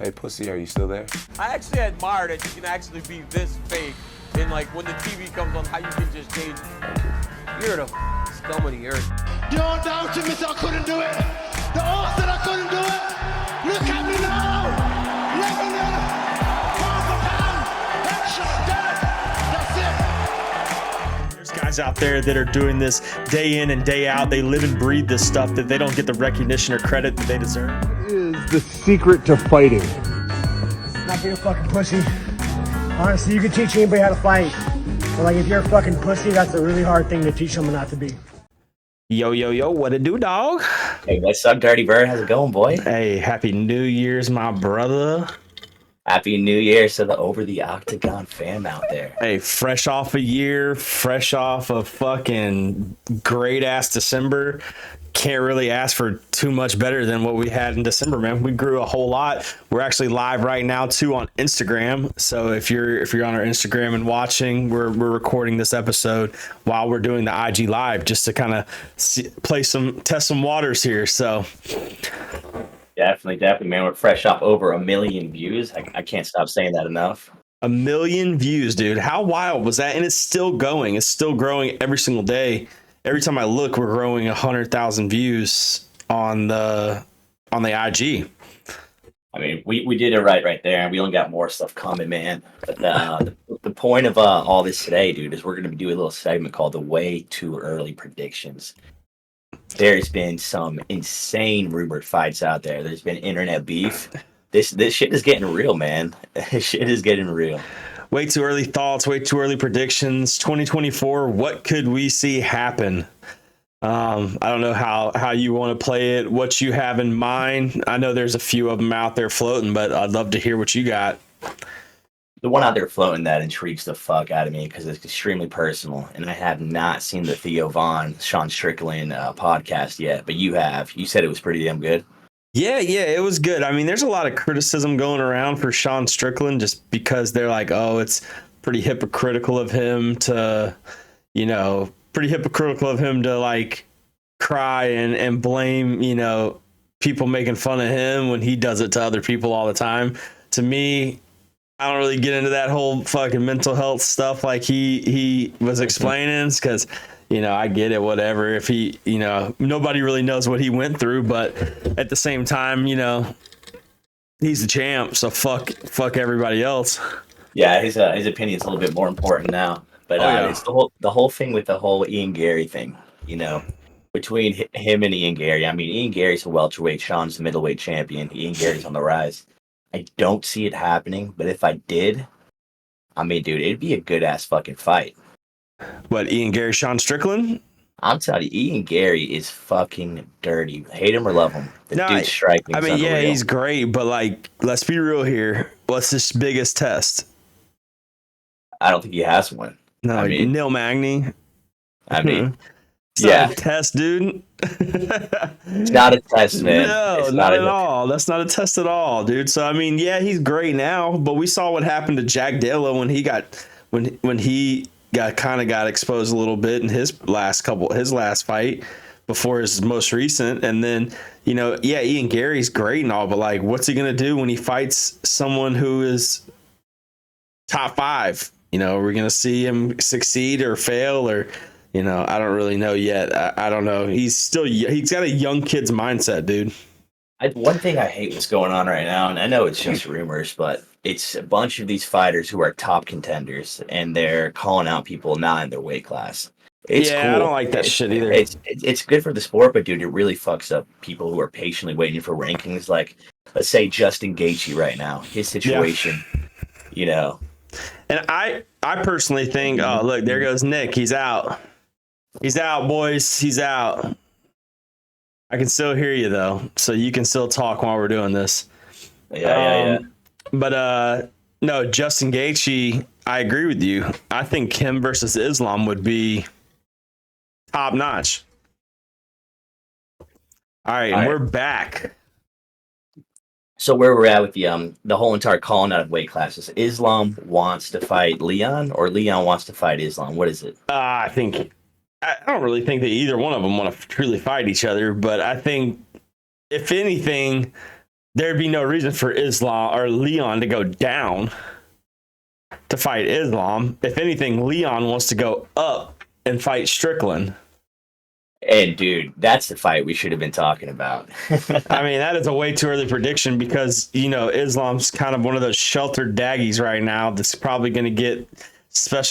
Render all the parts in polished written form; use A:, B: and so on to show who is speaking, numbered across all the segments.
A: Hey, pussy, are you still there?
B: I actually admire that you can actually be this fake. And like when the TV comes on, how you can just change. You're the scum of the earth.
C: You don't doubt me, so I couldn't do it. The odds that I couldn't do it. Look at me now. Lebanon. Half a pound. Headshot dead. That's it.
D: There's guys out there that are doing this day in and day out. They live and breathe this stuff that they don't get the recognition or credit that they deserve.
E: What is the secret to fighting?
F: Not being a fucking pussy. Honestly, you can teach anybody how to fight. But like if you're a fucking pussy, that's a really hard thing to teach someone not to be.
D: Yo, what it do, dog?
G: Hey, what's up, Dirty Bird? How's it going, boy?
D: Hey, happy New Year's, my brother.
G: Happy New Year to the Over the Octagon fam out there.
D: Hey, fresh off a year, fresh off a fucking great ass December. Can't really ask for too much better than what we had in December, man. We grew a whole lot. We're actually live right now too on Instagram. So if you're on our Instagram and watching, we're recording this episode while we're doing the IG live just to kind of test some waters here. So
G: Definitely, man. We're fresh off over 1 million views. I can't stop saying that enough.
D: 1 million views, dude. How wild was that? And it's still going. It's still growing every single day. Every time I look, we're growing 100,000 views on the IG.
G: I mean, we did it right there, and we only got more stuff coming, man. But the point of all this today, dude, is we're going to do a little segment called the Way Too Early Predictions. There's been some insane rumored fights out there. There's been internet beef. This shit is getting real, man. This shit is getting real.
D: Way too early thoughts, way too early predictions. 2024, what could we see happen? I don't know how you want to play it, what you have in mind. I know there's a few of them out there floating, but I'd love to hear what you got.
G: The one out there floating that intrigues the fuck out of me because it's extremely personal, and I have not seen the Theo Von, Sean Strickland podcast yet, but you have. You said it was pretty damn good.
D: Yeah, it was good. I mean, there's a lot of criticism going around for Sean Strickland just because they're like, oh, it's pretty hypocritical of him to, like cry and blame, people making fun of him when he does it to other people all the time. To me, I don't really get into that whole fucking mental health stuff like he was explaining because I get it, whatever. If he, nobody really knows what he went through, but at the same time, he's the champ, so fuck everybody else.
G: Yeah, his opinion's a little bit more important now. But it's the whole thing with the whole Ian Gary thing, between him and Ian Gary. I mean, Ian Gary's a welterweight, Sean's the middleweight champion. Ian Gary's on the rise. I don't see it happening, but if I did, I mean, dude, it'd be a good ass fucking fight.
D: What, Ian Gary, Sean Strickland?
G: I'm telling you, Ian Gary is fucking dirty. Hate him or love him. Dude's striking.
D: I mean, yeah, he's great, but like, let's be real here. What's his biggest test?
G: I don't think he has one.
D: No, I mean, Neil Magny.
G: I mean,
D: it's not a test, dude.
G: It's not a test, man.
D: No,
G: it's
D: not at all. That's not a test at all, dude. So I mean, yeah, he's great now, but we saw what happened to Jack Della when he got exposed a little bit in his last fight before his most recent. And then, Ian Gary's great and all, but like, what's he going to do when he fights someone who is top 5? We're going to see him succeed or fail or, I don't really know yet. I don't know. He's got a young kid's mindset, dude.
G: One thing I hate what's going on right now, and I know it's just rumors, but it's a bunch of these fighters who are top contenders, and they're calling out people not in their weight class. It's cool.
D: I don't like that shit either.
G: It's good for the sport, but dude, it really fucks up people who are patiently waiting for rankings. Like, let's say Justin Gaethje right now, his situation,
D: And I personally think, oh, look, there goes Nick. He's out. He's out, boys. He's out. I can still hear you, though, so you can still talk while we're doing this.
G: Yeah.
D: But, no, Justin Gaethje, I agree with you. I think him versus Islam would be top-notch. All right, we're back.
G: So where we're at with the whole entire calling out of weight classes, Islam wants to fight Leon, or Leon wants to fight Islam? What is it?
D: I don't really think that either one of them want to truly fight each other, but I think, if anything, there'd be no reason for Islam or Leon to go down to fight Islam. If anything, Leon wants to go up and fight Strickland.
G: And dude, that's the fight we should have been talking about.
D: I mean, that is a way too early prediction because, you know, Islam's kind of one of those sheltered daggies right now that's probably going to get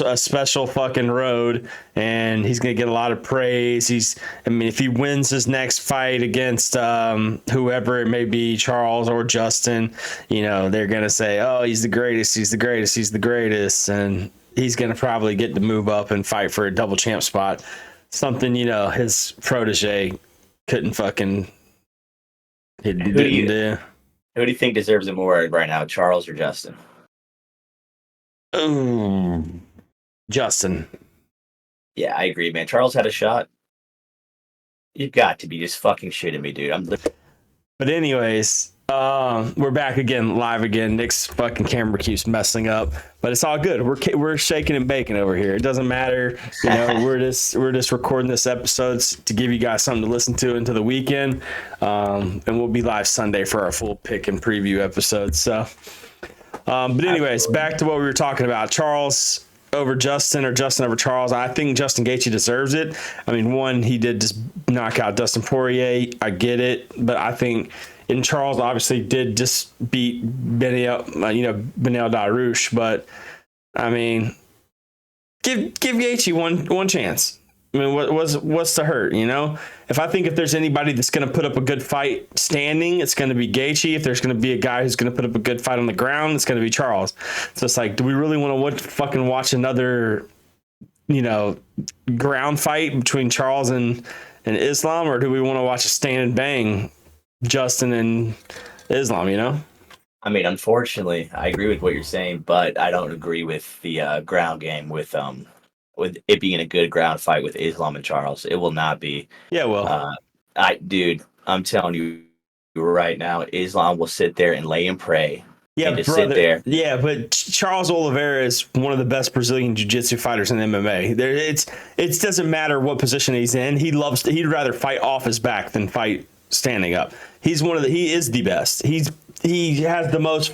D: a special fucking road, and he's going to get a lot of praise. I mean, if he wins his next fight against whoever it may be, Charles or Justin, you know, they're going to say, oh, he's the greatest, he's the greatest, he's the greatest. And he's going to probably get to move up and fight for a double champ spot. Something, you know, his protege couldn't fucking do.
G: Who do you think deserves it more right now, Charles or Justin?
D: Ooh, Justin.
G: Yeah, I agree, man. Charles had a shot. You've got to be just fucking shitting me, dude.
D: But anyways, we're back again, live again. Nick's fucking camera keeps messing up, but it's all good. We're shaking and baking over here. It doesn't matter, you know. we're just recording this episode to give you guys something to listen to into the weekend, and we'll be live Sunday for our full pick and preview episode. So, but anyways, back to what we were talking about. Charles over Justin or Justin over Charles. I think Justin Gaethje deserves it. I mean, one, he did just knock out Dustin Poirier. I get it, but I think. And Charles obviously did just beat Beneil Dariush, but I mean, give Gaethje one chance. I mean, what's to hurt, you know? If there's anybody that's going to put up a good fight standing, it's going to be Gaethje. If there's going to be a guy who's going to put up a good fight on the ground, it's going to be Charles. So it's like, do we really want to fucking watch another, you know, ground fight between Charles and Islam, or do we want to watch a stand and bang? Justin and Islam, you know?
G: I mean, unfortunately, I agree with what you're saying, but I don't agree with the ground game with it being a good ground fight with Islam and Charles. It will not be.
D: Yeah, well.
G: I'm telling you right now, Islam will sit there and lay and pray.
D: Yeah,
G: and just
D: brother.
G: Sit there.
D: Yeah, but Charles Oliveira is one of the best Brazilian jiu-jitsu fighters in MMA. It doesn't matter what position he's in. He'd rather fight off his back than fight standing up. He is the best. He has the most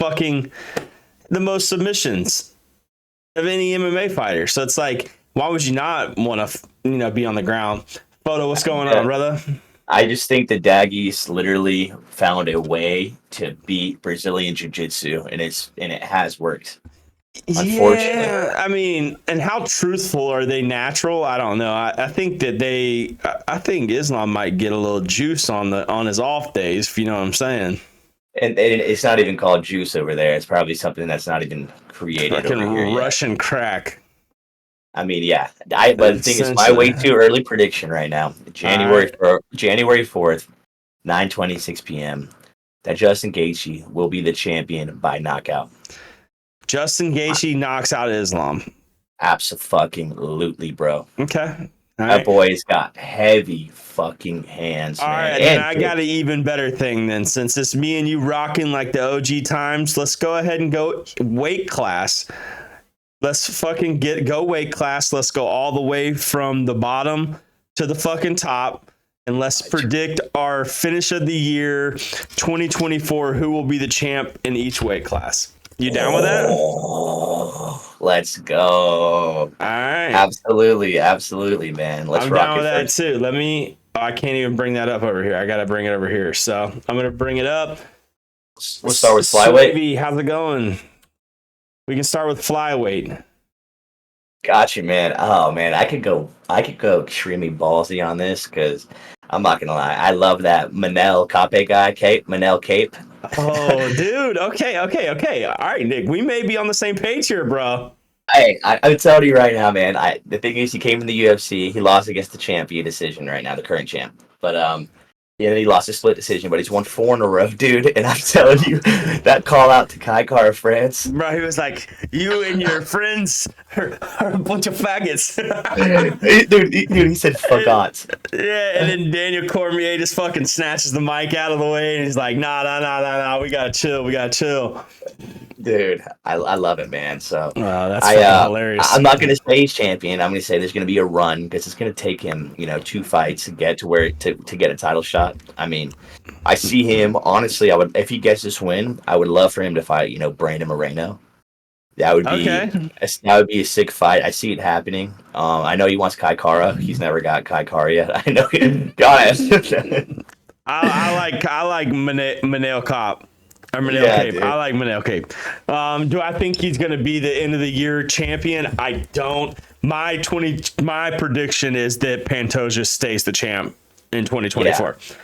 D: submissions of any MMA fighter. So it's like, why would you not want to, be on the ground? Photo, what's going on, brother?
G: I just think the Daggies literally found a way to beat Brazilian Jiu-Jitsu, and it has worked. Unfortunately.
D: Yeah, I mean, and how truthful are they natural? I don't know. I think Islam might get a little juice on his off days, if you know what I'm saying.
G: And it's not even called juice over there. It's probably something that's not even created
D: fucking
G: over here
D: Russian
G: yet.
D: Crack.
G: I mean, yeah. But the thing is, my way too early prediction right now, January 4th, 9:26 p.m., that Justin Gaethje will be the champion by knockout.
D: Justin Gaethje knocks out Islam.
G: Absolutely, bro.
D: Okay.
G: That boy's got heavy fucking hands.
D: All
G: man.
D: right, and I got an even better thing then. Since it's me and you rocking like the OG times, let's go ahead and go weight class. Let's fucking go weight class. Let's go all the way from the bottom to the fucking top. And let's predict our finish of the year 2024. Who will be the champ in each weight class? You down with that?
G: Let's go.
D: All right.
G: Absolutely, man. Let's rock
D: down with that
G: first.
D: too. I can't even bring that up over here. I got to bring it over here. So I'm going to bring it up.
G: We'll start with flyweight.
D: Sweetie, how's it going? We can start with flyweight.
G: Gotcha, man. Oh man, I could go extremely ballsy on this because I'm not gonna lie. I love that Manel Cape guy, Manel Cape.
D: Oh, dude. Okay. All right, Nick. We may be on the same page here, bro.
G: Hey, I'm telling you right now, man. The thing is, he came in the UFC. He lost against the champ via decision right now, the current champ. But he lost a split decision, but he's won 4 in a row, dude. And I'm telling you, that call out to Kai Kara France.
D: Bro, he was like, you and your friends are a bunch of faggots.
G: dude, he said faggots.
D: Yeah, and then Daniel Cormier just fucking snatches the mic out of the way, and he's like, nah, we gotta chill.
G: Dude, I love it, man. So
D: Wow, that's fucking hilarious.
G: I'm not gonna say he's champion. I'm gonna say there's gonna be a run because it's gonna take him, 2 fights to get to where to get a title shot. I mean, I see him honestly. I would if he gets this win, I would love for him to fight, Brandon Moreno. That would be a sick fight. I see it happening. I know he wants Kai Kara. He's never got Kai Kara yet. I know. God,
D: I like Manel Cop. Or Manel Cape.
G: Dude.
D: I like Manel Cape. Do I think he's going to be the end of the year champion? I don't. My prediction is that Pantoja stays the champ in 2024. Yeah.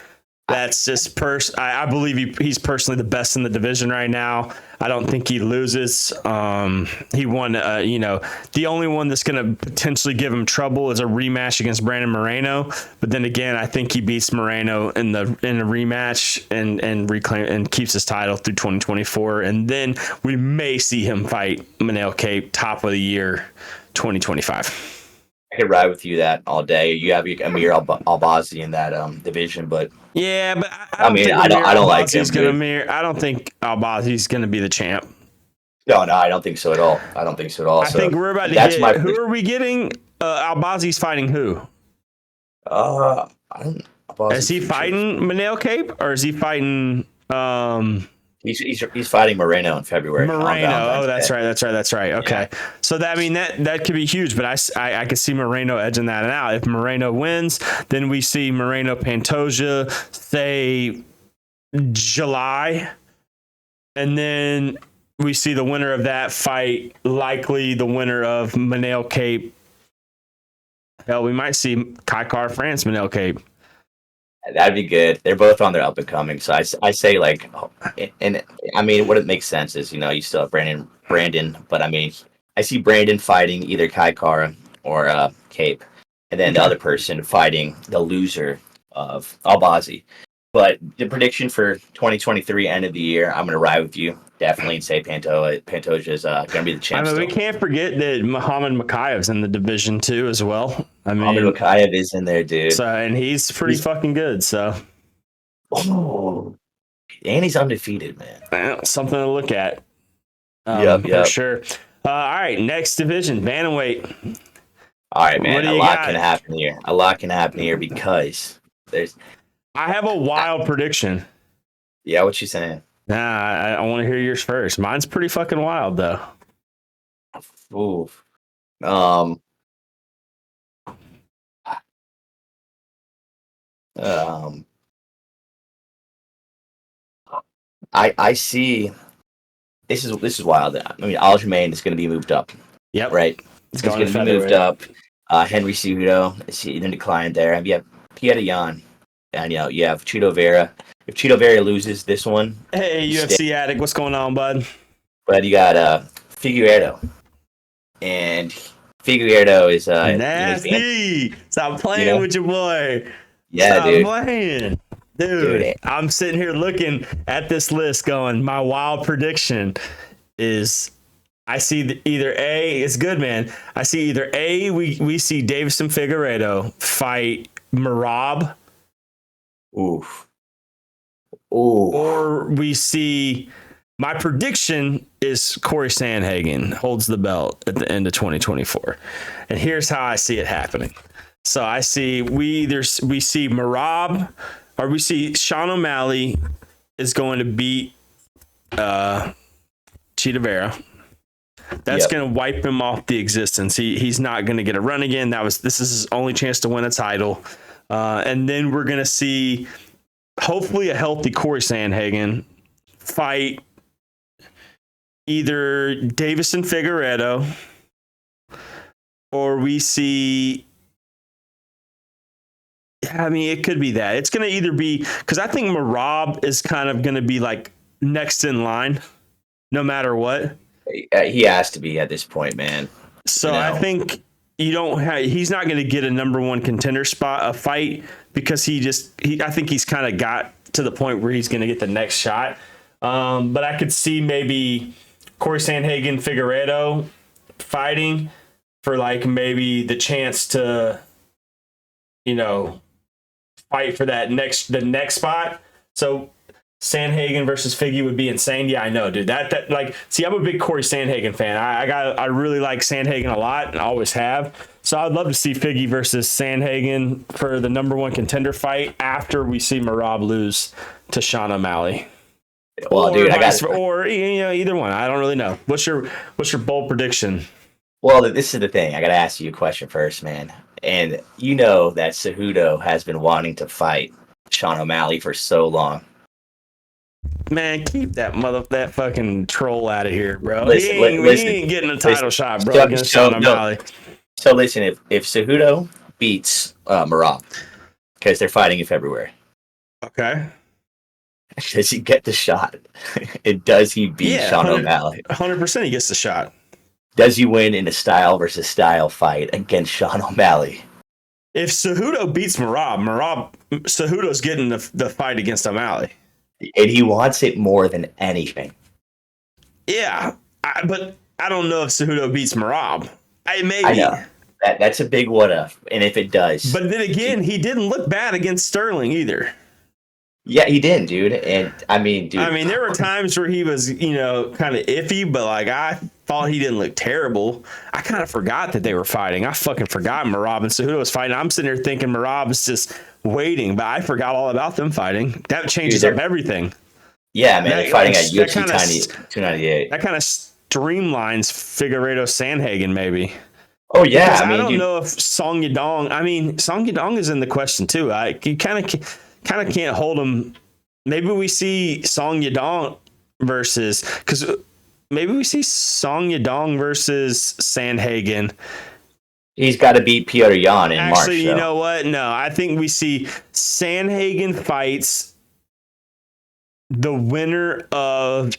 D: That's just I believe he's personally the best in the division right now. I don't think he loses. He won. The only one that's going to potentially give him trouble is a rematch against Brandon Moreno. But then again, I think he beats Moreno in a rematch and reclaim and keeps his title through 2024. And then we may see him fight Manel Cape top of the year 2025.
G: I could ride with you that all day. You have Amir Albazi in that division, but
D: yeah, but
G: I don't like him.
D: I don't think Albazi's going to be the champ.
G: No, I don't think so at all.
D: I think we're about to get. Who are we getting? Albazi's fighting who?
G: I don't.
D: Is he fighting Manel Cape or is he fighting?
G: He's fighting Moreno in February.
D: Moreno. That's right. Okay.
G: Yeah.
D: So that could be huge, but I could see Moreno edging that out. If Moreno wins, then we see Moreno Pantoja say July, and then we see the winner of that fight, likely the winner of Manel Cape. Hell, we might see Kai Kara France Manel Cape.
G: That'd be good. They're both on their up and coming. So I say and I mean, what it makes sense is, you still have Brandon, but I mean, I see Brandon fighting either Kai Kara or Cape, and then the other person fighting the loser of Albazi. But the prediction for 2023 end of the year, I'm going to ride with you. Definitely say Pantoja is going to be the champ.
D: We can't forget that Muhammad Makayev's in the division too as well.
G: Muhammad Makayev is in there, dude.
D: So, and he's pretty fucking good. So,
G: and he's undefeated, man.
D: Well, something to look at.
G: Yep.
D: For sure. All right, next division, bantamweight.
G: All right, man. A lot can happen here because there's.
D: I have a wild prediction.
G: Yeah, what you saying?
D: Nah, I want to hear yours first. Mine's pretty fucking wild, though.
G: Ooh. I see. This is wild. I mean, Aljamain is going to be moved up.
D: Yep.
G: Right. It's going to be moved up. Henry Cejudo is in decline there. You have Pieta Jan. And you have Chito Vera. If Chito Vera loses this one,
D: hey UFC addict, what's going on, bud?
G: But you got Figueiredo, and Figueiredo is
D: nasty. Stop playing with your boy.
G: Yeah,
D: Stop
G: dude.
D: Playing, dude. I'm sitting here looking at this list, going, my wild prediction is. I see either A. It's good, man. I see either A. We see Davison Figueiredo fight Merab.
G: Oof.
D: Or we see, my prediction is Corey Sandhagen holds the belt at the end of 2024. And here's how I see it happening. So I see we see Merab, or we see Sean O'Malley is going to beat Chito Vera. That's going to wipe him off the existence. He's not going to get a run again. This is his only chance to win a title. And then we're going to see, hopefully, a healthy Corey Sandhagen fight either Davison Figueiredo, or we see. I mean, it could be that. It's going to either be, because I think Merab is kind of going to be like next in line, no matter what.
G: He has to be at this point, man.
D: So I think. He's not going to get a number one contender fight because I think he's kind of got to the point where he's going to get the next shot. But I could see maybe Corey Sandhagen Figueiredo fighting for like maybe the chance to, fight for the next spot. So Sandhagen versus Figgy would be insane. Yeah, I know, dude. That like, see, I'm a big Corey Sandhagen fan. I really like Sandhagen a lot and always have. So I'd love to see Figgy versus Sandhagen for the number one contender fight after we see Merab lose to Sean O'Malley.
G: Well, dude,
D: or either one. I don't really know. What's your bold prediction?
G: Well, this is the thing. I got to ask you a question first, man. And you know that Cejudo has been wanting to fight Sean O'Malley for so long.
D: Man, keep that fucking troll out of here, bro.
G: Listen,
D: he ain't getting a title shot, bro, against Sean O'Malley.
G: So listen, if Cejudo beats Merab, because they're fighting in February.
D: Okay.
G: Does he get the shot? And does he beat Sean O'Malley?
D: 100% he gets the shot.
G: Does he win in a style versus style fight against Sean O'Malley?
D: If Cejudo beats Merab, Cejudo's getting the fight against O'Malley.
G: And he wants it more than anything.
D: Yeah, but I don't know if Cejudo beats Merab. Maybe.
G: I know. That's a big what if. And if it does.
D: But then again, he didn't look bad against Sterling either.
G: Yeah, he didn't, dude. And I mean, dude.
D: I mean, there were times where he was, kind of iffy, but like I thought he didn't look terrible. I kind of forgot that they were fighting. I fucking forgot Merab and Cejudo was fighting. I'm sitting here thinking Merab is just waiting, but I forgot all about them fighting. That changes up everything.
G: Yeah, man, they're fighting at UFC 298.
D: That kind of streamlines Figueiredo Sandhagen, maybe.
G: Oh yeah,
D: I don't know if Song Yadong. I mean, Song Yadong is in the question too. You kind of can't hold him. Maybe we see Song Yadong versus Sandhagen.
G: He's got to beat Petr Yan in March.
D: Actually, you know what? No, I think we see Sandhagen fights the winner of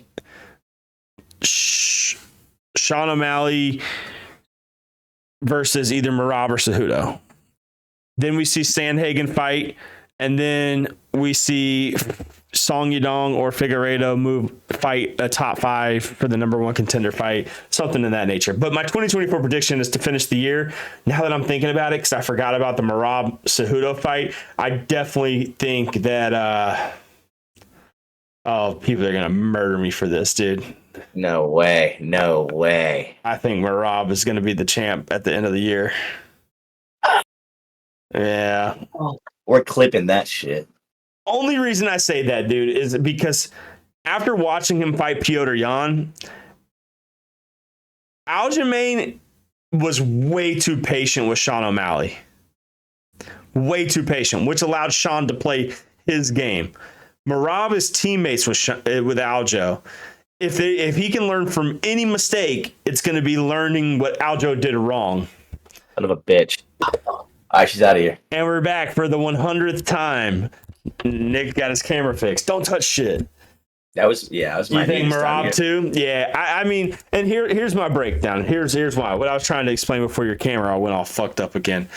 D: Sean O'Malley versus either Merab or Cejudo. Then we see Sandhagen fight, and then we see Song Yadong or Figueiredo fight a top 5 for the number 1 contender fight, something in that nature. But my 2024 prediction is to finish the year. Now that I'm thinking about it, because I forgot about the Merab Cejudo fight, I definitely think that people are gonna murder me for this, dude.
G: No way.
D: I think Merab is gonna be the champ at the end of the year. Yeah.
G: We're clipping that shit.
D: Only reason I say that, dude, is because after watching him fight Petr Yan, Aljamain was way too patient with Sean O'Malley. Way too patient, which allowed Sean to play his game. Merab is teammates with Aljo. If he can learn from any mistake, it's going to be learning what Aljo did wrong.
G: Son of a bitch. All right, she's out of here.
D: And we're back for the 100th time. Nick got his camera fixed. Don't touch shit.
G: That was my.
D: You think Merab too? Yeah, I mean, and here's my breakdown. Here's why. What I was trying to explain before your camera went all fucked up again.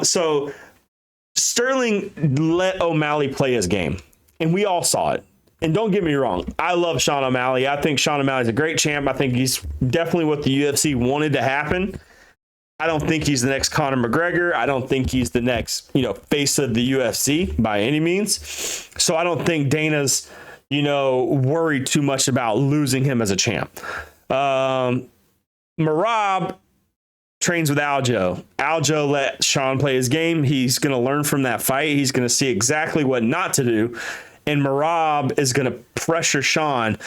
D: So Sterling let O'Malley play his game, and we all saw it. And don't get me wrong, I love Sean O'Malley. I think Sean O'Malley's a great champ. I think he's definitely what the UFC wanted to happen. I don't think he's the next Conor McGregor. I don't think he's the next, face of the UFC by any means. So I don't think Dana's, worried too much about losing him as a champ. Merab trains with Aljo. Aljo let Sean play his game. He's going to learn from that fight. He's going to see exactly what not to do. And Merab is going to pressure Sean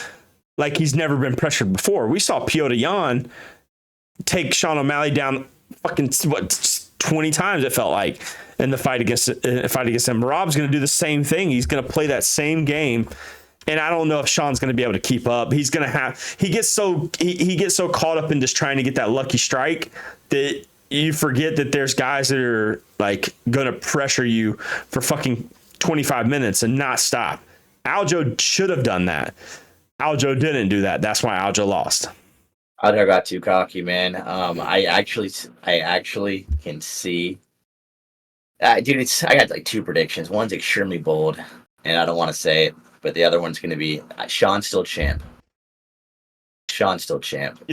D: like he's never been pressured before. We saw Petr Yan take Sean O'Malley down fucking 20 times, it felt like, in the fight against him. Merab's going to do the same thing. He's going to play that same game. And I don't know if Sean's going to be able to keep up. He gets so caught up in just trying to get that lucky strike that you forget that there's guys that are like going to pressure you for fucking 25 minutes and not stop. Aljo should have done that. Aljo didn't do that. That's why Aljo lost.
G: Aljo got too cocky, man. I actually can see. Dude, I got like 2 predictions. One's extremely bold, and I don't want to say it, but the other one's going to be Sean's still champ. You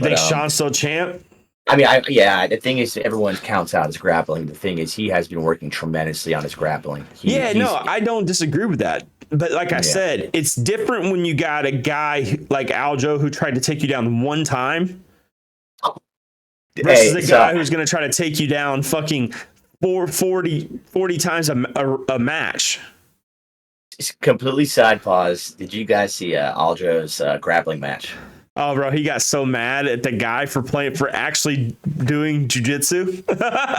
G: think Sean's still champ?
D: I mean,
G: the thing is, everyone counts out his grappling. The thing is, he has been working tremendously on his grappling.
D: I don't disagree with that. But like I said, it's different when you got a guy like Aljo who tried to take you down one time versus a guy who's going to try to take you down fucking 40 times a match.
G: It's completely side pause. Did you guys see Aljo's grappling match?
D: Oh, bro, he got so mad at the guy for actually doing jujitsu.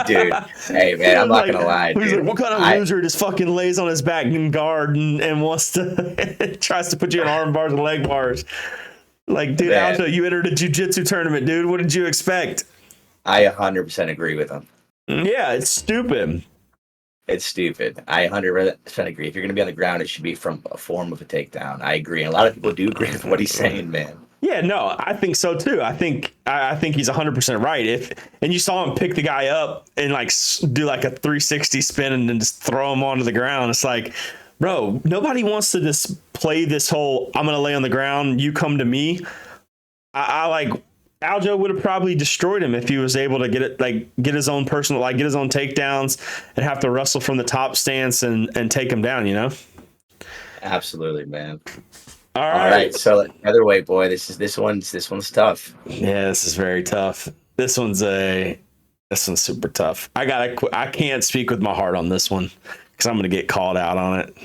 G: Dude, hey, man, I'm not going to lie.
D: He's
G: Dude.
D: like, what kind of loser just fucking lays on his back in guard and wants to, tries to put you in arm bars and leg bars? Like, dude, Aljo, you entered a jujitsu tournament, dude. What did you expect?
G: I 100% agree with him.
D: Yeah, it's stupid.
G: It's stupid. I 100% agree. If you're going to be on the ground, it should be from a form of a takedown. I agree. And a lot of people do agree with what he's saying, man.
D: Yeah, no, I think so too. I think he's 100% right. And you saw him pick the guy up and like do like a 360 spin and then just throw him onto the ground. It's like, bro, nobody wants to just play this whole I'm gonna lay on the ground, you come to me. I like Aljo would have probably destroyed him if he was able to get his own personal, get his own takedowns and have to wrestle from the top stance and take him down, you know?
G: Absolutely, man.
D: All
G: right. So other way, boy, this one's tough.
D: Yeah, this is very tough. This one's super tough. I can't speak with my heart on this one because I'm gonna get called out on it.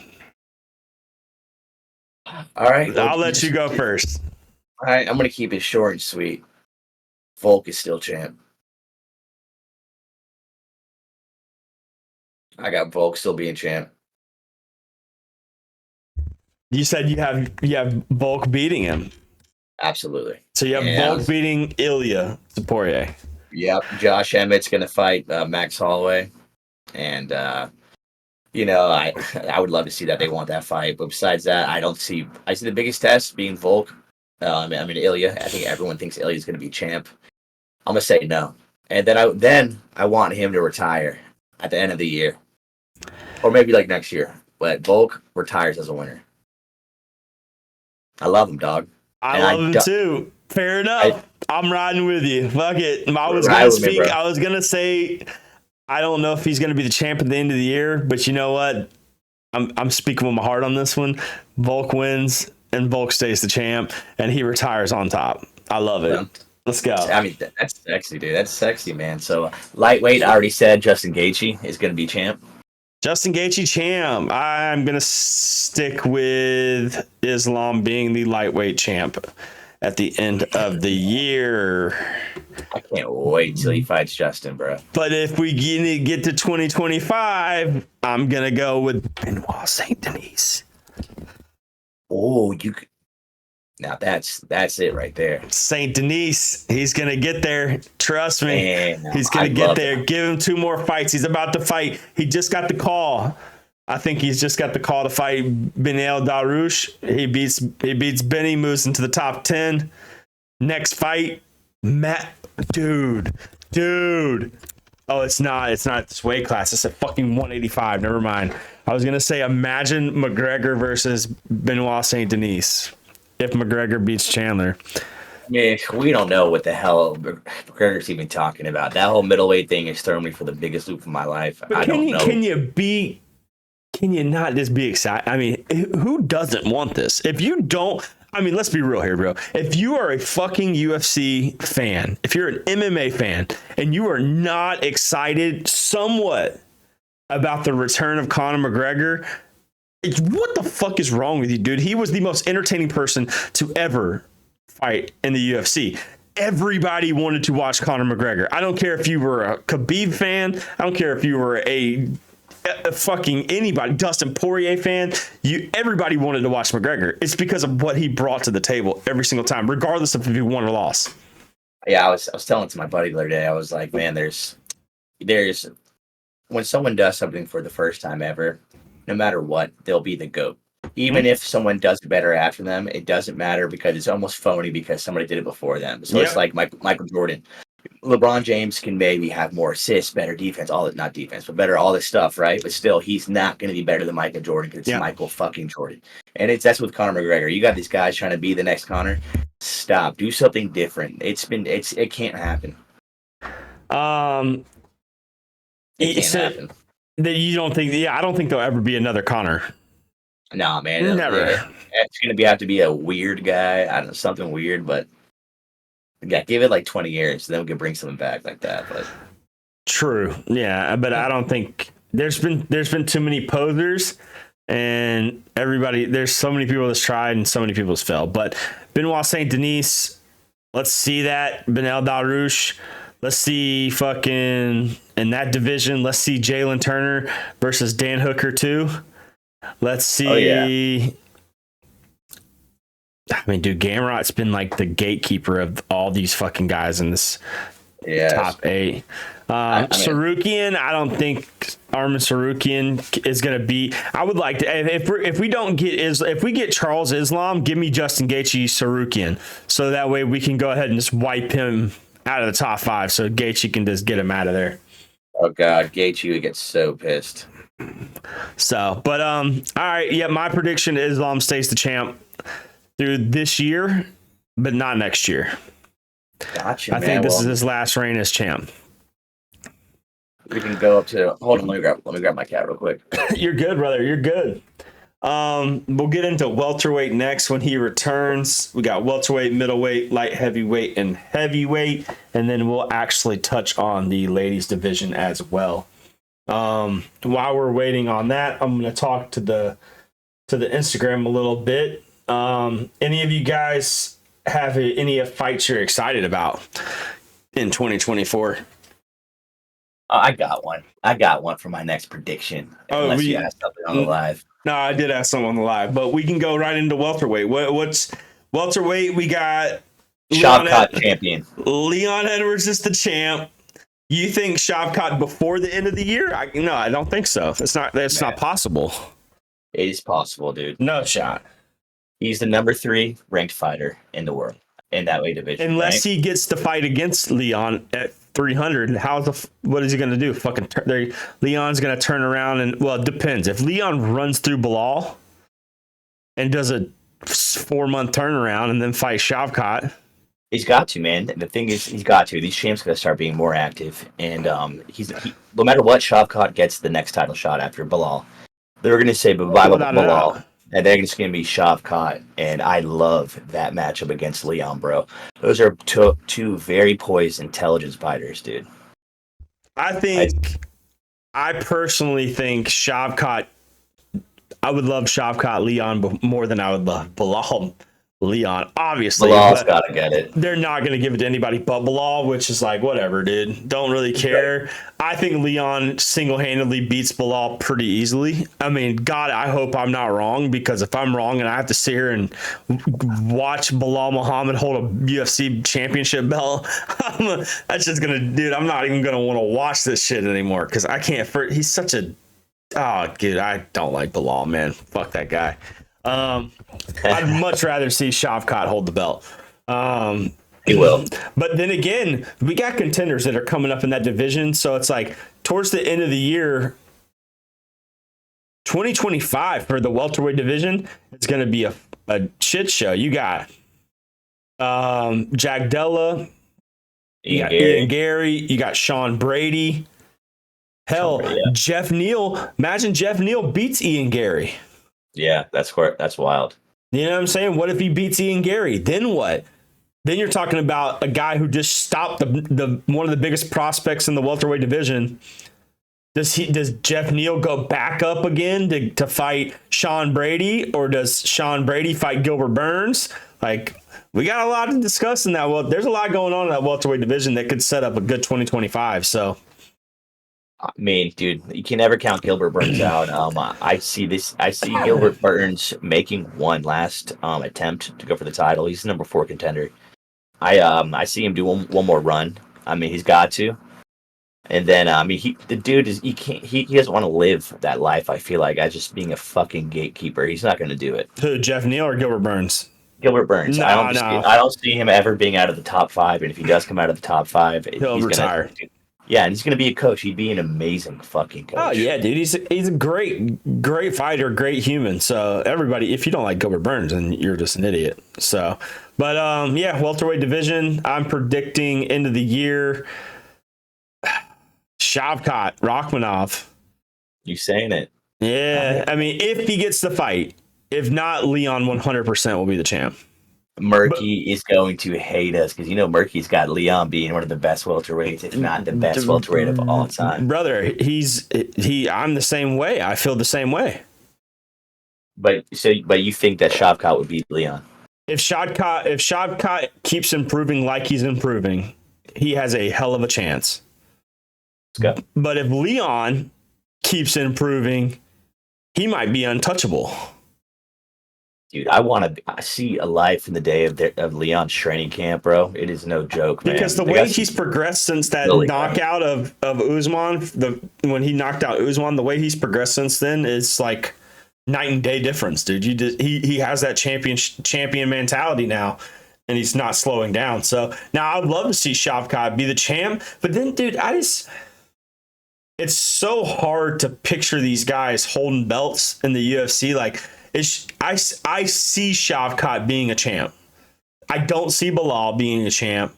G: All right.
D: I'll let you go first.
G: All right, I'm gonna keep it short and sweet. Volk is still champ. I got Volk still being champ.
D: You said you have Volk beating him.
G: Absolutely.
D: So you have Volk beating Ilya Poirier.
G: Yep. Josh Emmett's gonna fight Max Holloway, and I would love to see that. They want that fight, but besides that, I see the biggest test being Volk. Ilya. I think everyone thinks Ilya's gonna be champ. I'm gonna say no, and then I want him to retire at the end of the year, or maybe like next year. But Volk retires as a winner. I love him, dog.
D: I love him too. Fair enough. I'm riding with you. Fuck it. I was gonna say I don't know if he's gonna be the champ at the end of the year, but you know what? I'm speaking with my heart on this one. Volk wins and Volk stays the champ and he retires on top. I love it. Yeah. Let's go.
G: I mean, that's sexy, dude. That's sexy, man. So lightweight, I already said Justin Gaethje is gonna be champ.
D: Justin Gaethje champ. I'm going to stick with Islam being the lightweight champ at the end of the year.
G: I can't wait till he fights Justin, bro.
D: But if we get to 2025, I'm going to go with Benoit Saint Denis.
G: Oh, now that's it right there.
D: Saint Denis, he's going to get there. Trust me.
G: Man,
D: he's going to get there. That. Give him 2 more fights. He's about to fight. He just got the call. I think he's just got the call to fight Beneil Dariush. He beats Benny, moves into the top 10. Next fight, dude. Oh, it's not this weight class. It's a fucking 185. Never mind. I was going to say, imagine McGregor versus Benoit Saint Denis. If McGregor beats Chandler.
G: Man, we don't know what the hell McGregor's even talking about. That whole middleweight thing has thrown me for the biggest loop of my life.
D: But I don't know. Can you not just be excited? I mean, who doesn't want this? If you don't, let's be real here, bro. If you are a fucking UFC fan, if you're an MMA fan, and you are not excited somewhat about the return of Conor McGregor, what the fuck is wrong with you, dude? He was the most entertaining person to ever fight in the UFC. Everybody wanted to watch Conor McGregor. I don't care if you were a Khabib fan. I don't care if you were a fucking anybody, Dustin Poirier fan. Everybody wanted to watch McGregor. It's because of what he brought to the table every single time, regardless of if he won or lost.
G: Yeah, I was telling to my buddy the other day. I was like, man, there's when someone does something for the first time ever, no matter what, they'll be the GOAT. Even if someone does it better after them, it doesn't matter because it's almost phony because somebody did it before them. So It's like Michael Jordan. LeBron James can maybe have more assists, better defense, not defense, but better all this stuff, right? But still, he's not going to be better than Michael Jordan because it's Michael fucking Jordan. And that's with Conor McGregor. You got these guys trying to be the next Conor. Stop. Do something different. It can't happen. It can't happen.
D: You don't think? Yeah, I don't think there'll ever be another Conor.
G: No, man.
D: Never.
G: It's going to have to be a weird guy. I don't know, something weird, but yeah, give it like 20 years. Then we can bring something back like that. But
D: True. Yeah, but I don't think there's been too many posers, and there's so many people that's tried and so many people that's failed. But Benoit Saint Denis, let's see that. Benel Darush, let's see fucking in that division. Let's see Jalen Turner versus Dan Hooker too. Let's see.
G: Oh, yeah.
D: I mean, dude, Gamrot's been like the gatekeeper of all these fucking guys in this top 8. Sarukian, I don't think Armin Sarukian is going to be. I would like to if we get Charles Islam, give me Justin Gaethje Sarukian, so that way we can go ahead and just wipe him out of the top 5, so Gaethje can just get him out of there.
G: Oh God, Gaethje would get so pissed.
D: So, but all right, yeah, my prediction: Islam stays the champ through this year, but not next year.
G: Gotcha,
D: I think this is his last reign as champ.
G: We can go up to. Hold on, let me grab my cat real quick.
D: You're good, brother. You're good. We'll get into welterweight next when he returns. We got welterweight, middleweight, light heavyweight, and heavyweight, and then we'll actually touch on the ladies division as well. While we're waiting on that, I'm going to talk to the Instagram a little bit. Any of you guys have any fights you're excited about in 2024?
G: I got one for my next prediction. Unless you asked something on the live.
D: No, I did ask someone on the live, but we can go right into welterweight. What's welterweight? We got
G: Shavkat champion.
D: Leon Edwards is the champ. You think Shavkat before the end of the year? No, I don't think so. That's not possible.
G: It is possible, dude.
D: No shot.
G: He's the number 3 ranked fighter in the world in that weight division.
D: Unless he gets to fight against Leon at 300, what is he going to do? Leon's going to turn around and, well, it depends. If Leon runs through Bilal and does a 4-month turnaround and then fights Shavkat.
G: He's got to, man. The thing is, he's got to. These champs got to start being more active. And no matter what, Shavkat gets the next title shot after Bilal. They're going to say bye-bye to Bilal. And they're just going to be Shavkat. And I love that matchup against Leon, bro. Those are two very poised, intelligent fighters, dude.
D: I personally think Shavkat, I would love Shavkat Leon more than I would love Bilal Leon, obviously.
G: Bilal's got to get it.
D: They're not going to give it to anybody but Bilal, which is like, whatever, dude. Don't really care. I think Leon single-handedly beats Bilal pretty easily. I mean, God, I hope I'm not wrong, because if I'm wrong and I have to sit here and watch Bilal Muhammad hold a UFC championship belt, that's just going to, dude, I'm not even going to want to watch this shit anymore, because I can't, he's such a, oh, dude, I don't like Bilal, man. Fuck that guy. I'd much rather see Shavkat hold the belt.
G: He will.
D: But then again, we got contenders that are coming up in that division. So it's like towards the end of the year, 2025 for the welterweight division, it's going to be a shit show. You got Jack Della, Ian Gary, you got Sean Brady. Hell, Jeff Neal. Imagine Jeff Neal beats Ian Gary.
G: Yeah, that's wild.
D: You know what I'm saying? What if he beats Ian Gary? Then what? Then you're talking about a guy who just stopped the one of the biggest prospects in the welterweight division. Does Jeff Neal go back up again to fight Sean Brady, or does Sean Brady fight Gilbert Burns? Like, we got a lot to discuss in that. Well, there's a lot going on in that welterweight division that could set up a good 2025. So.
G: I mean, dude, you can never count Gilbert Burns out. I see Gilbert Burns making one last attempt to go for the title. He's the number 4 contender. I see him do one more run. I mean, he's got to. And then the dude he doesn't want to live that life. I feel like as just being a fucking gatekeeper. He's not going to do it.
D: Who, Jeff Neal or Gilbert Burns?
G: Gilbert Burns.
D: No,
G: I don't see him ever being out of the top 5. And if he does come out of the top 5,
D: he'll retire.
G: Yeah, and he's going to be a coach. He'd be an amazing fucking coach.
D: Oh, yeah, dude. He's a great fighter, great human. So, everybody, if you don't like Gilbert Burns, then you're just an idiot. So, but, yeah, welterweight division. I'm predicting end of the year. Shavkat, Rachmanov.
G: You saying it.
D: Yeah, I mean, if he gets the fight. If not, Leon 100% will be the champ.
G: Murky is going to hate us because Murky's got Leon being one of the best welterweights, if not the best welterweight of all time.
D: Brother, I'm the same way. I feel the same way.
G: But you think that Shavkat would beat Leon?
D: If Shavkat keeps improving like he's improving, he has a hell of a chance.
G: Let's go.
D: But if Leon keeps improving, he might be untouchable.
G: Dude, I want to see a life in the day of Leon's training camp, bro. It is no joke, man.
D: Because the way he's progressed since that knockout of Usman, when he knocked out Usman, the way he's progressed since then is like night and day difference, dude. He has that champion mentality now, and he's not slowing down. So now I'd love to see Shavkat be the champ, but then, dude, it's so hard to picture these guys holding belts in the UFC. Like, I see Shavkat being a champ. I don't see Bilal being a champ.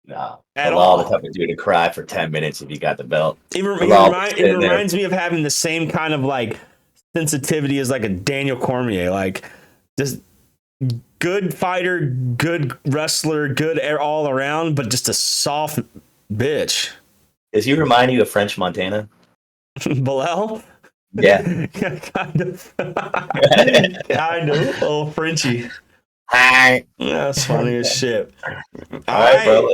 G: No.
D: At all.
G: The type of dude to cry for 10 minutes if you got the belt.
D: It reminds me of having the same kind of like sensitivity as like a Daniel Cormier. Like, just good fighter, good wrestler, good all around, but just a soft bitch.
G: Does he remind you of French Montana?
D: Bilal?
G: Yeah.
D: Kind of. Kind of. Oh, Frenchie.
G: Hi.
D: That's funny as shit.
G: All right, bro.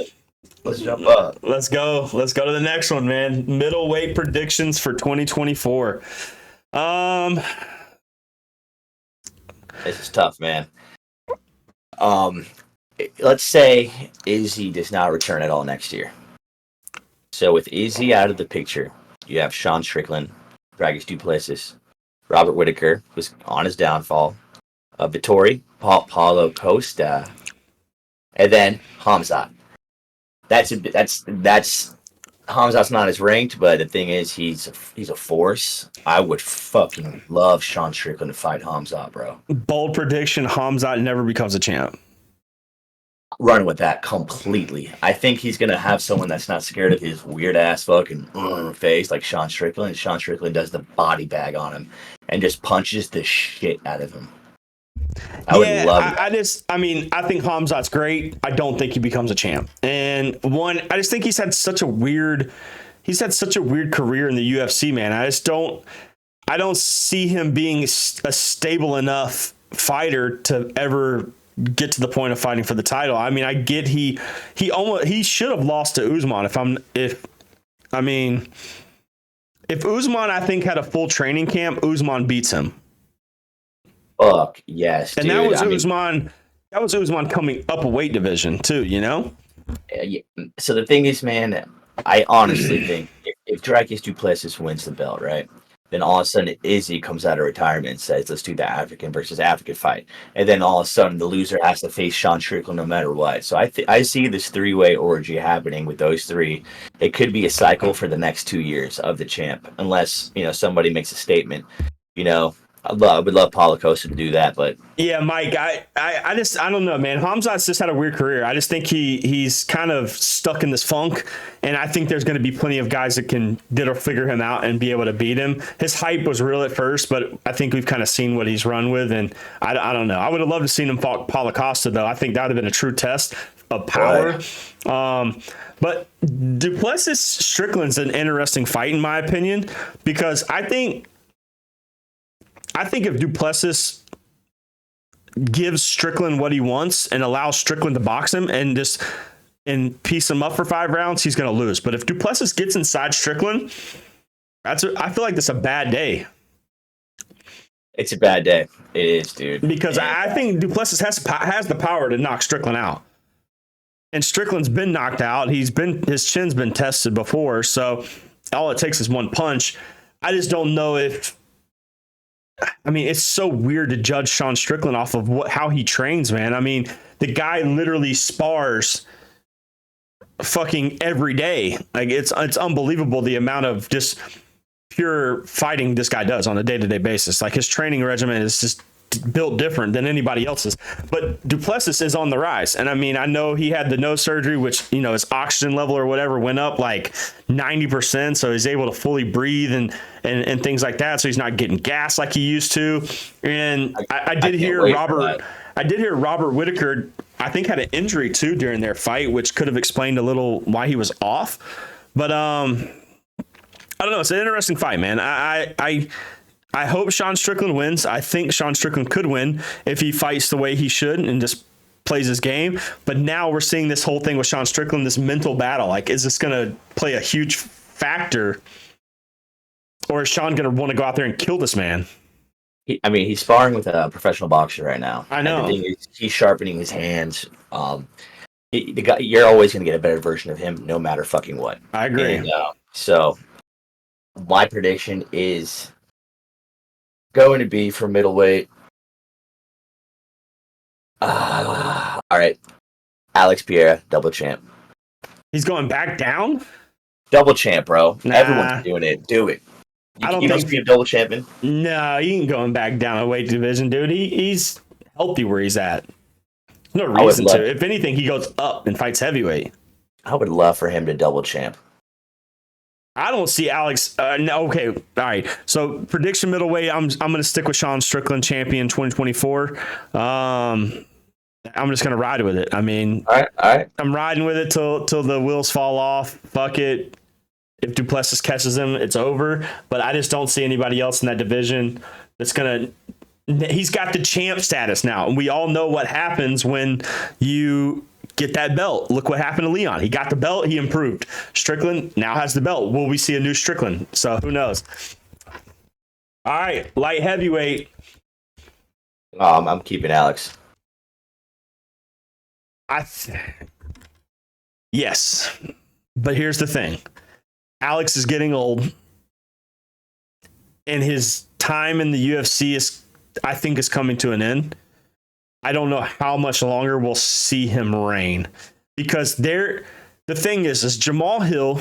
G: Let's jump up.
D: Let's go. Let's go to the next one, man. Middleweight predictions for 2024.
G: This is tough, man. Let's say Izzy does not return at all next year. So with Izzy out of the picture, you have Sean Strickland, Dragos Duplessis, Robert Whittaker, who's on his downfall, Vittori, Paulo Costa, and then Hamzat. That's Hamzat's not as ranked, but the thing is, he's a force. I would fucking love Sean Strickland to fight Hamzat, bro.
D: Bold prediction: Hamzat never becomes a champ.
G: Run with that completely. I think he's gonna have someone that's not scared of his weird ass fucking face like Sean Strickland. Sean Strickland does the body bag on him and just punches the shit out of him. I would love it.
D: I think Hamzat's great. I don't think he becomes a champ. And I just think he's had such a weird career in the UFC, man. I don't see him being a stable enough fighter to ever get to the point of fighting for the title. I mean, I get he should have lost to Usman if Usman, I think, had a full training camp, Usman beats him.
G: Fuck yes,
D: and
G: dude.
D: That was Usman coming up a weight division too,
G: Yeah. So the thing is, man, I honestly think if Dragos Duplessis wins the belt, right, then all of a sudden Izzy comes out of retirement and says, let's do the African versus African fight. And then all of a sudden the loser has to face Sean Strickland no matter what. So I see this three-way orgy happening with those three. It could be a cycle for the next 2 years of the champ, unless, somebody makes a statement. I would love Paulo Costa to do that, but
D: yeah, Mike, I don't know, man. Hamzat's just had a weird career. I just think he's kind of stuck in this funk, and I think there's going to be plenty of guys that'll figure him out and be able to beat him. His hype was real at first, but I think we've kind of seen what he's run with, and I don't know. I would have loved to seen him fight Paulo Costa, though. I think that would have been a true test of power. Right. But Duplessis Strickland's an interesting fight, in my opinion, because I think if Duplessis gives Strickland what he wants and allows Strickland to box him and piece him up for 5 rounds, he's going to lose. But if Duplessis gets inside Strickland, I feel like that's a bad day.
G: It's a bad day. It is, dude.
D: Because I think Duplessis has the power to knock Strickland out. And Strickland's been knocked out. His chin's been tested before, so all it takes is one punch. I just don't know if... I mean, it's so weird to judge Sean Strickland off of how he trains, man. I mean, the guy literally spars fucking every day. Like, it's unbelievable the amount of just pure fighting this guy does on a day-to-day basis. Like, his training regimen is just built different than anybody else's. But Duplessis is on the rise. And I mean, I know he had the nose surgery, which, you know, his oxygen level or whatever went up like 90%. So he's able to fully breathe and things like that. So he's not getting gas like he used to. And I did hear Robert Whitaker, I think, had an injury too during their fight, which could have explained a little why he was off. But I don't know. It's an interesting fight, man. I hope Sean Strickland wins. I think Sean Strickland could win if he fights the way he should and just plays his game. But now we're seeing this whole thing with Sean Strickland, this mental battle. Like, is this going to play a huge factor? Or is Sean going to want to go out there and kill this man?
G: He's sparring with a professional boxer right now.
D: I know.
G: And the thing is, he's sharpening his hands. The guy, you're always going to get a better version of him no matter fucking what.
D: I agree.
G: And, so my prediction is going to be for middleweight. All right. Alex Pereira, double champ.
D: He's going back down?
G: Double champ, bro.
D: Nah.
G: Everyone's doing it. Do it. You must be a double champion.
D: No, he ain't going back down a weight division, dude. He's healthy where he's at. No reason to. If anything, he goes up and fights heavyweight.
G: I would love for him to double champ.
D: I don't see Alex. No, okay, all right. So prediction middleweight. I'm going to stick with Sean Strickland, champion 2024. I'm just going to ride with it. I mean,
G: all right.
D: I'm riding with it till the wheels fall off. Fuck it. If Duplessis catches him, it's over. But I just don't see anybody else in that division that's going to. He's got the champ status now, and we all know what happens when you get that belt. Look what happened to Leon. He got the belt. He improved. Strickland now has the belt. Will we see a new Strickland? So who knows? All right, light heavyweight.
G: I'm keeping Alex.
D: Yes, but here's the thing. Alex is getting old, and his time in the UFC I think is coming to an end. I don't know how much longer we'll see him reign, because the thing is Jamal Hill.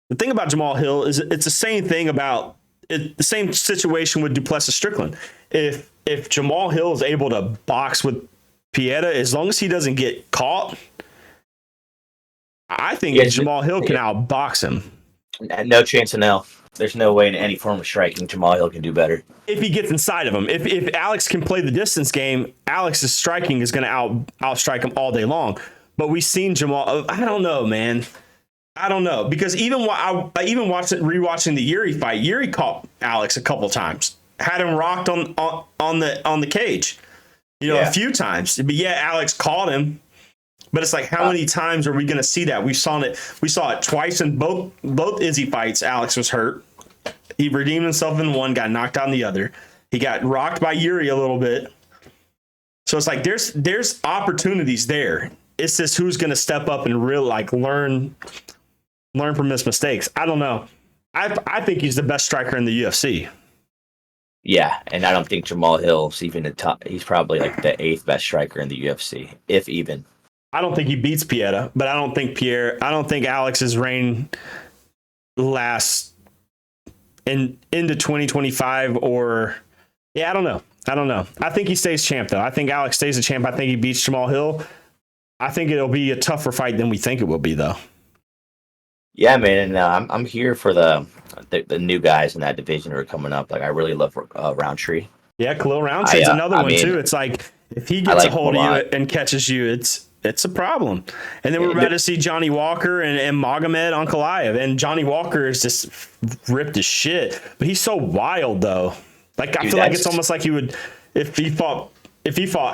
D: The thing about Jamal Hill is it's the same thing about the same situation with Duplessis Strickland. If Jamal Hill is able to box with Pieta, as long as he doesn't get caught, I think Jamal Hill can outbox him.
G: No chance in hell. There's no way in any form of striking Jamal Hill can do better.
D: If he gets inside of him. If Alex can play the distance game, Alex's striking is going to outstrike him all day long. But we've seen Jamal. I don't know, man. I don't know. Because even rewatching the Yuri fight, Yuri caught Alex a couple times. Had him rocked on the cage. A few times. But yeah, Alex caught him. But it's like, how many times are we going to see that? We saw it twice in both Izzy fights. Alex was hurt. He redeemed himself in one, got knocked out in the other. He got rocked by Yuri a little bit. So it's like there's opportunities there. It's just who's going to step up and really learn from his mistakes. I don't know. I think he's the best striker in the UFC.
G: Yeah, and I don't think Jamal Hill's even the top. He's probably like the 8th best striker in the UFC, if even.
D: I don't think he beats Pieta, but I don't think Alex's reign lasts into 2025 or I don't know. I think he stays champ though. I think Alex stays a champ. I think he beats Jamal Hill. I think it'll be a tougher fight than we think it will be though.
G: Yeah, man, and I'm here for the new guys in that division who are coming up. Like I really love Roundtree.
D: Yeah, Khalil Rountree's another one too. It's like if he gets a hold of you and catches you, it's a problem. And then we're about to see Johnny Walker and Magomed Ankalaev. And Johnny Walker is just ripped as shit. But he's so wild though. Like I feel like it's almost like he would if he fought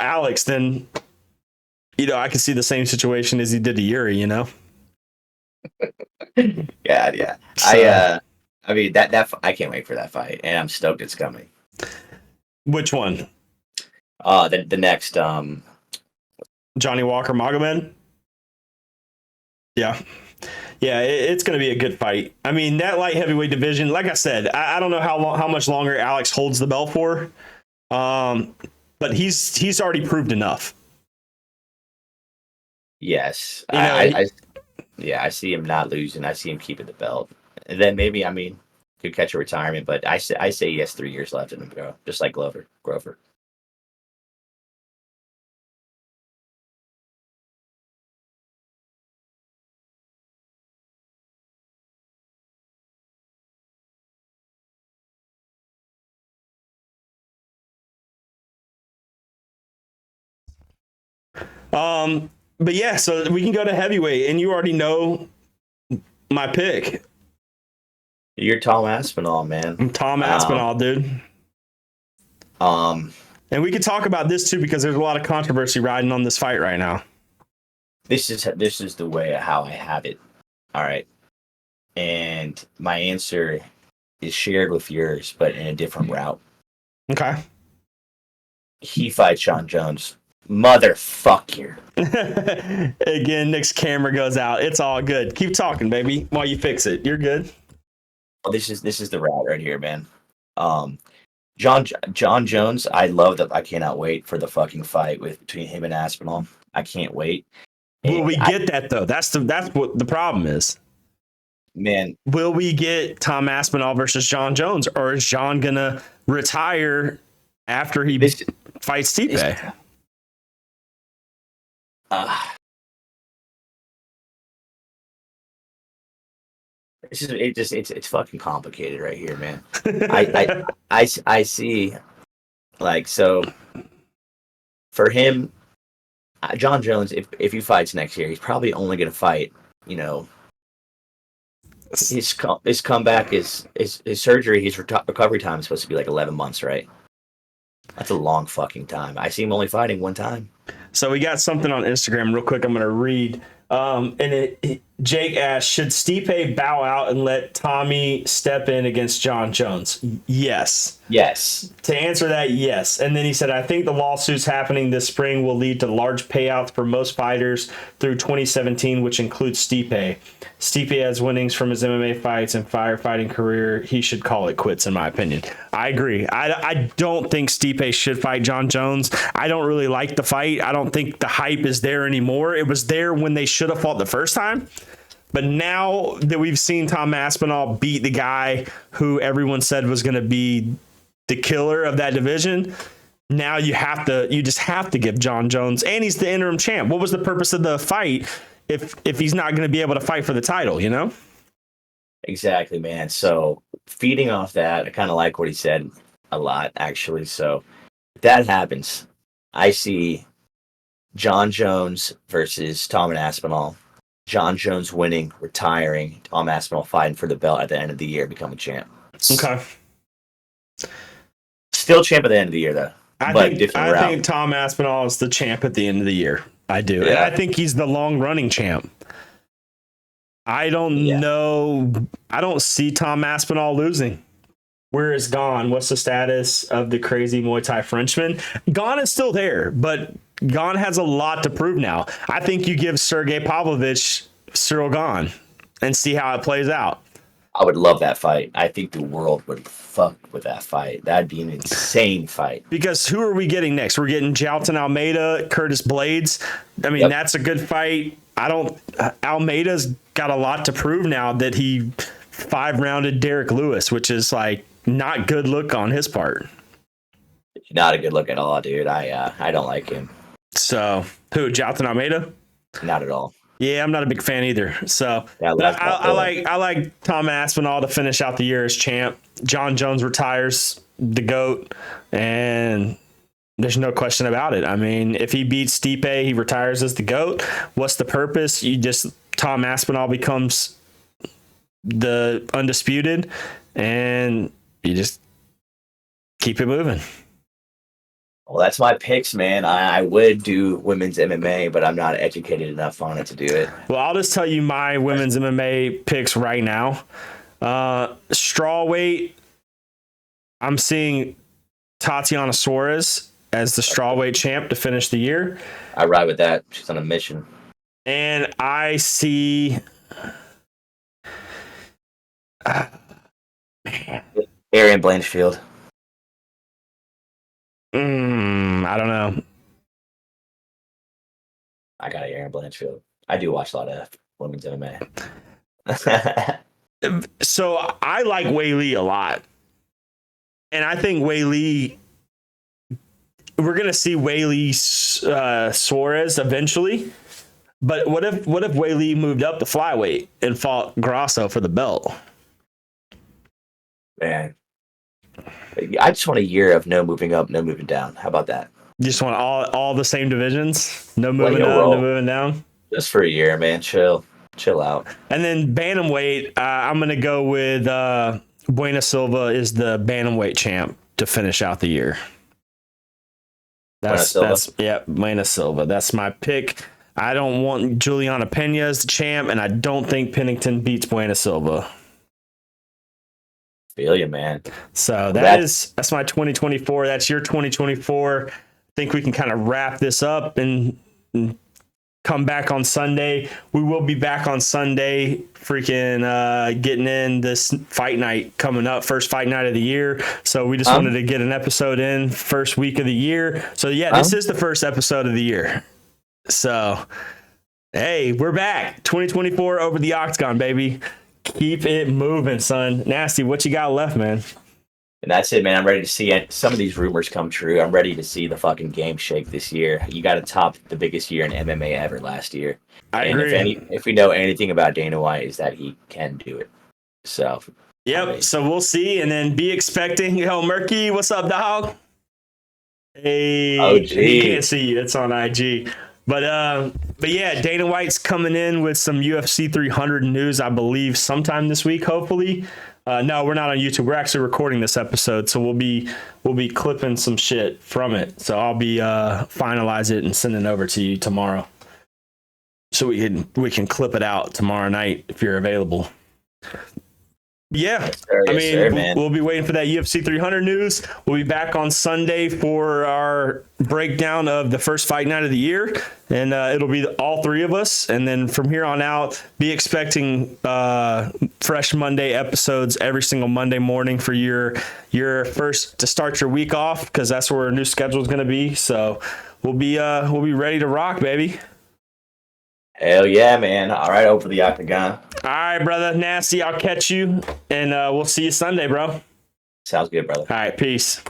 D: Alex, then I could see the same situation as he did to Yuri,
G: Yeah. So, I mean that I can't wait for that fight, and I'm stoked it's coming.
D: Which one?
G: The next
D: Johnny Walker Magomed. Yeah, it's going to be a good fight. I mean, that light heavyweight division, like I said, I don't know how much longer Alex holds the belt for, but he's already proved enough.
G: Yes, I see him not losing. I see him keeping the belt, and then maybe could catch a retirement. But I say he has 3 years left in him, bro. Just like Grover.
D: But yeah, so we can go to heavyweight, and you already know my pick.
G: You're Tom Aspinall, man.
D: I'm Tom Aspinall, dude. And we could talk about this too because there's a lot of controversy riding on this fight right now.
G: This is the way how I have it. All right. And my answer is shared with yours, but in a different route.
D: Okay.
G: He fights Sean Jones. Motherfucker.
D: Again, Nick's camera goes out. It's all good. Keep talking, baby, while you fix it. You're good.
G: Well, this is the route right here, man. John Jones, I love that. I cannot wait for the fucking fight between him and Aspinall. I can't wait.
D: Will we get that though? That's what the problem is.
G: Man,
D: will we get Tom Aspinall versus John Jones, or is John gonna retire after he fights Stipe?
G: It's fucking complicated right here, man. I see, like, so for him, John Jones, if he fights next year, he's probably only going to fight, you know, his comeback is his surgery, his recovery time is supposed to be like 11 months, right? That's a long fucking time. I see him only fighting one time.
D: So we got something on Instagram real quick. I'm going to read. And Jake asked, should Stipe bow out and let Tommy step in against John Jones? Yes.
G: Yes.
D: To answer that, yes. And then he said, I think the lawsuits happening this spring will lead to large payouts for most fighters through 2017, which includes Stipe. Stipe has winnings from his MMA fights and firefighting career. He should call it quits, in my opinion. I agree. I don't think Stipe should fight John Jones. I don't really like the fight. I don't think the hype is there anymore. It was there when they should have fought the first time. But now that we've seen Tom Aspinall beat the guy who everyone said was going to be the killer of that division, now you just have to give John Jones, and he's the interim champ. What was the purpose of the fight if he's not going to be able to fight for the title, you know?
G: Exactly, man. So feeding off that, I kind of like what he said a lot, actually. So if that happens, I see John Jones versus Tom Aspinall. John Jones winning, retiring, Tom Aspinall fighting for the belt at the end of the year, becoming champ.
D: Okay.
G: Still champ at the end of the year, though.
D: I think Tom Aspinall is the champ at the end of the year. I do. Yeah. And I think he's the long-running champ. I don't know. I don't see Tom Aspinall losing. Where is Gon? What's the status of the crazy Muay Thai Frenchman? Gon is still there, but Gon has a lot to prove now. I think you give Sergey Pavlovich Cyril Gon and see how it plays out.
G: I would love that fight. I think the world would fuck with that fight. That'd be an insane fight.
D: Because who are we getting next? We're getting Jalton Almeida, Curtis Blades. I mean, that's a good fight. Almeida's got a lot to prove now that he 5-rounded Derek Lewis, which is like not good look on his part.
G: Not a good look at all, dude. I don't like him.
D: So who? Jalton Almeida?
G: Not at all.
D: Yeah, I'm not a big fan either. So I like Tom Aspinall to finish out the year as champ. John Jones retires, the GOAT, and there's no question about it. I mean, if he beats Stipe, he retires as the GOAT. What's the purpose? Tom Aspinall becomes the undisputed, and you just keep it moving.
G: Well, that's my picks, man. I would do women's MMA, but I'm not educated enough on it to do it.
D: Well, I'll just tell you my women's MMA picks right now. Strawweight, I'm seeing Tatiana Suarez as the strawweight champ to finish the year.
G: I ride with that. She's on a mission.
D: And I see...
G: Arian Blanchfield.
D: I don't know.
G: I got Aaron Blanchfield. I do watch a lot of women's MMA.
D: So I like Wei Li a lot. And I think Wei Li, we're going to see Wei Li Suarez eventually. But what if Wei Li moved up to flyweight and fought Grasso for the belt?
G: Man. I just want a year of no moving up, no moving down. How about that?
D: You just want all the same divisions? No
G: Let
D: moving
G: you
D: up,
G: roll.
D: no moving down?
G: Just for a year, man. Chill out.
D: And then bantamweight, I'm going to go with Buena Silva is the bantamweight champ to finish out the year.
G: Buena Silva?
D: Buena Silva. That's my pick. I don't want Juliana Pena as the champ, and I don't think Pennington beats Buena Silva.
G: Feel you, man.
D: So that's my 2024. That's your 2024. I think we can kind of wrap this up and come back on Sunday. We will be back on Sunday, freaking getting in this fight night coming up, first fight night of the year. So we just wanted to get an episode in first week of the year. So yeah, this is the first episode of the year. So hey, we're back. 2024 over the Octagon, baby. Keep it moving, son. Nasty, what you got left, man?
G: And that's it, man. I'm ready to see some of these rumors come true. I'm ready to see the fucking game shake this year. You got to top the biggest year in MMA ever last year.
D: I agree.
G: If we know anything about Dana White, is that he can do it. So,
D: yep. So we'll see, and then be expecting. Yo, Murky, what's up, dog? Hey,
G: OG.
D: He can't see you. It's on IG. But yeah, Dana White's coming in with some UFC 300 news, I believe, sometime this week, hopefully. No, we're not on YouTube. We're actually recording this episode, so we'll be clipping some shit from it. So I'll be finalize it and send it over to you tomorrow, so we can clip it out tomorrow night if you're available. Yeah,
G: yes, sir.
D: I
G: Yes,
D: mean,
G: sir, man.
D: we'll be waiting for that UFC 300 news. We'll be back on Sunday for our breakdown of the first fight night of the year, and it'll be all three of us. And then from here on out, be expecting fresh Monday episodes every single Monday morning for your first to start your week off, because that's where our new schedule is going to be. So we'll be ready to rock, baby.
G: Hell yeah, man. All right, over the Octagon.
D: All right, brother. Nasty, I'll catch you, and we'll see you Sunday, bro.
G: Sounds good, brother.
D: All right, peace.